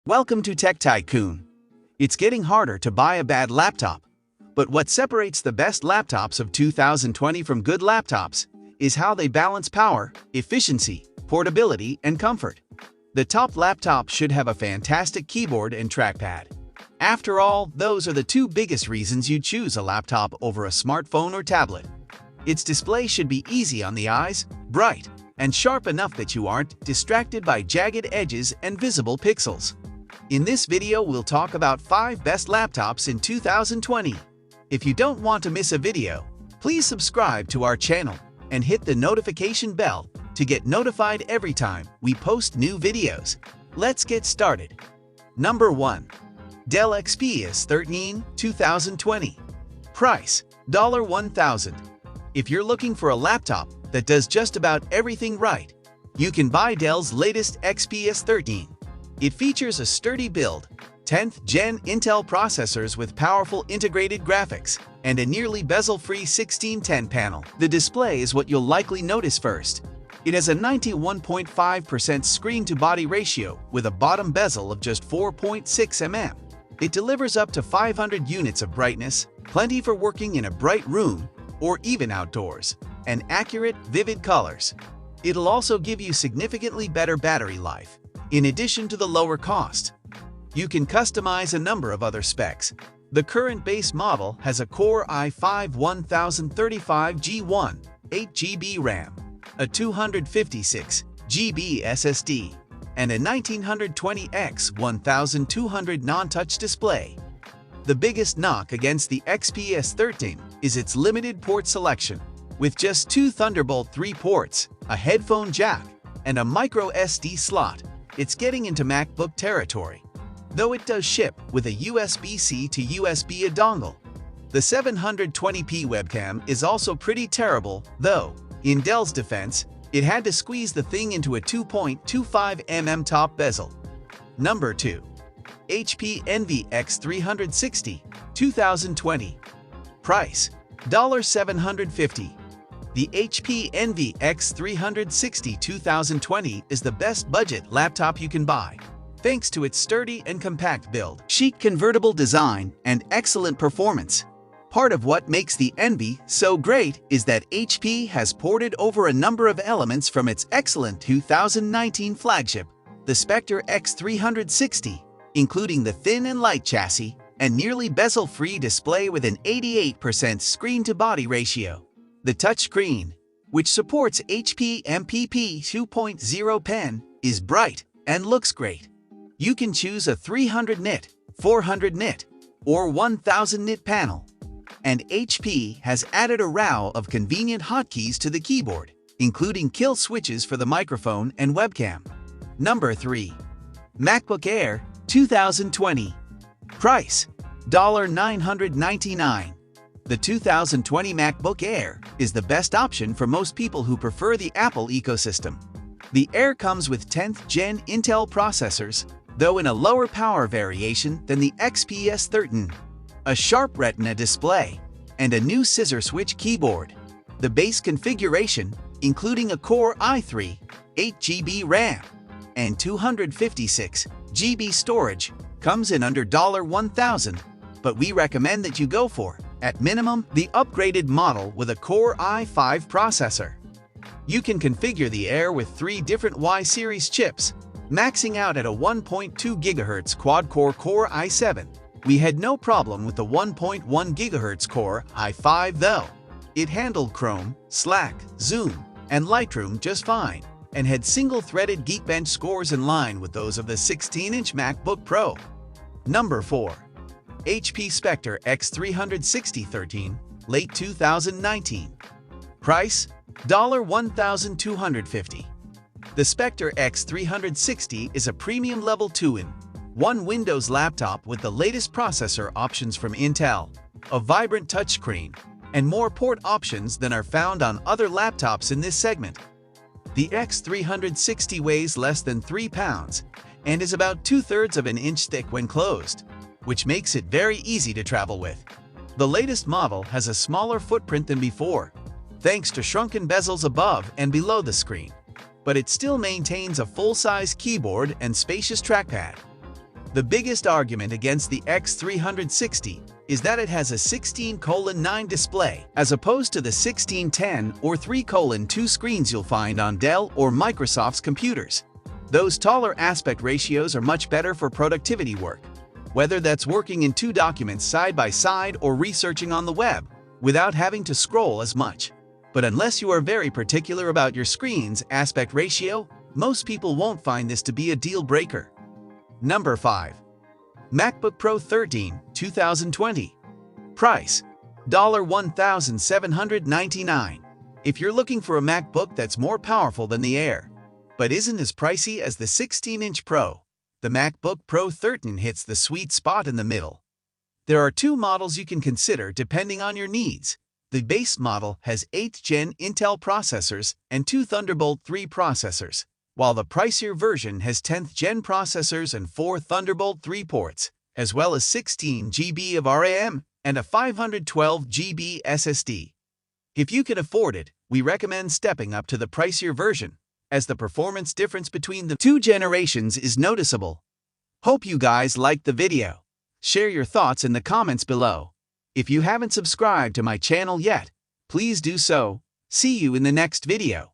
Welcome to Tech Tycoon. It's getting harder to buy a bad laptop. But what separates the best laptops of 2020 from good laptops is how they balance power, efficiency, portability, and comfort. The top laptop should have a fantastic keyboard and trackpad. After all, those are the two biggest reasons you choose a laptop over a smartphone or tablet. Its display should be easy on the eyes, bright, and sharp enough that you aren't distracted by jagged edges and visible pixels. In this video, we'll talk about 5 best laptops in 2020. If you don't want to miss a video, please subscribe to our channel and hit the notification bell to get notified every time we post new videos. Let's get started. Number 1. Dell XPS 13 2020. Price: $1,000. If you're looking for a laptop that does just about everything right, you can buy Dell's latest XPS 13. It features a sturdy build, 10th Gen Intel processors with powerful integrated graphics, and a nearly bezel-free 1610 panel. The display is what you'll likely notice first. It has a 91.5% screen-to-body ratio with a bottom bezel of just 4.6 mm. It delivers up to 500 units of brightness, plenty for working in a bright room or even outdoors, and accurate, vivid colors. It'll also give you significantly better battery life, in addition to the lower cost. You can customize a number of other specs. The current base model has a Core i5 1035G1, 8GB RAM, a 256GB SSD, and a 1920x1200 non-touch display. The biggest knock against the XPS 13 is its limited port selection. With just 2 Thunderbolt 3 ports, a headphone jack, and a micro SD slot, it's getting into MacBook territory. Though it does ship with a USB-C to USB-A dongle. The 720p webcam is also pretty terrible, though, in Dell's defense, it had to squeeze the thing into a 2.25 mm top bezel. Number 2. HP Envy X360 2020. Price: $750. The HP Envy X360 2020 is the best budget laptop you can buy, thanks to its sturdy and compact build, chic convertible design, and excellent performance. Part of what makes the Envy so great is that HP has ported over a number of elements from its excellent 2019 flagship, the Spectre X360, including the thin and light chassis and nearly bezel-free display with an 88% screen-to-body ratio. The touchscreen, which supports HP MPP 2.0 pen, is bright and looks great. You can choose a 300 nit, 400 nit, or 1000 nit panel. And HP has added a row of convenient hotkeys to the keyboard, including kill switches for the microphone and webcam. Number 3. MacBook Air 2020. Price: $999. The 2020 MacBook Air is the best option for most people who prefer the Apple ecosystem. The Air comes with 10th Gen Intel processors, though in a lower power variation than the XPS 13, a sharp Retina display, and a new scissor switch keyboard. The base configuration, including a Core i3, 8GB RAM, and 256GB storage, comes in under $1,000, but we recommend that you go for, at minimum, the upgraded model with a Core i5 processor. You can configure the Air with 3 different Y-series chips, maxing out at a 1.2 GHz quad-core Core i7. We had no problem with the 1.1 GHz Core i5 though. It handled Chrome, Slack, Zoom, and Lightroom just fine, and had single-threaded Geekbench scores in line with those of the 16-inch MacBook Pro. Number 4. HP Spectre X360 13, late 2019. Price: $1,250. The Spectre X360 is a premium level 2-in-1 Windows laptop with the latest processor options from Intel, a vibrant touchscreen, and more port options than are found on other laptops in this segment. The X360 weighs less than 3 pounds and is about 2/3 of an inch thick when closed, which makes it very easy to travel with. The latest model has a smaller footprint than before, thanks to shrunken bezels above and below the screen, but it still maintains a full-size keyboard and spacious trackpad. The biggest argument against the X360 is that it has a 16:9 display, as opposed to the 16:10 or 3:2 screens you'll find on Dell or Microsoft's computers. Those taller aspect ratios are much better for productivity work, whether that's working in 2 documents side by side or researching on the web, without having to scroll as much. But unless you are very particular about your screen's aspect ratio, most people won't find this to be a deal breaker. Number 5. MacBook Pro 13, 2020. Price: $1,799. If you're looking for a MacBook that's more powerful than the Air, but isn't as pricey as the 16-inch Pro, the MacBook Pro 13 hits the sweet spot in the middle. There are 2 models you can consider depending on your needs. The base model has 8th Gen Intel processors and 2 Thunderbolt 3 processors, while the pricier version has 10th Gen processors and 4 Thunderbolt 3 ports, as well as 16 GB of RAM and a 512 GB SSD. If you can afford it, we recommend stepping up to the pricier version, as the performance difference between the 2 generations is noticeable. Hope you guys liked the video. Share your thoughts in the comments below. If you haven't subscribed to my channel yet, please do so. See you in the next video.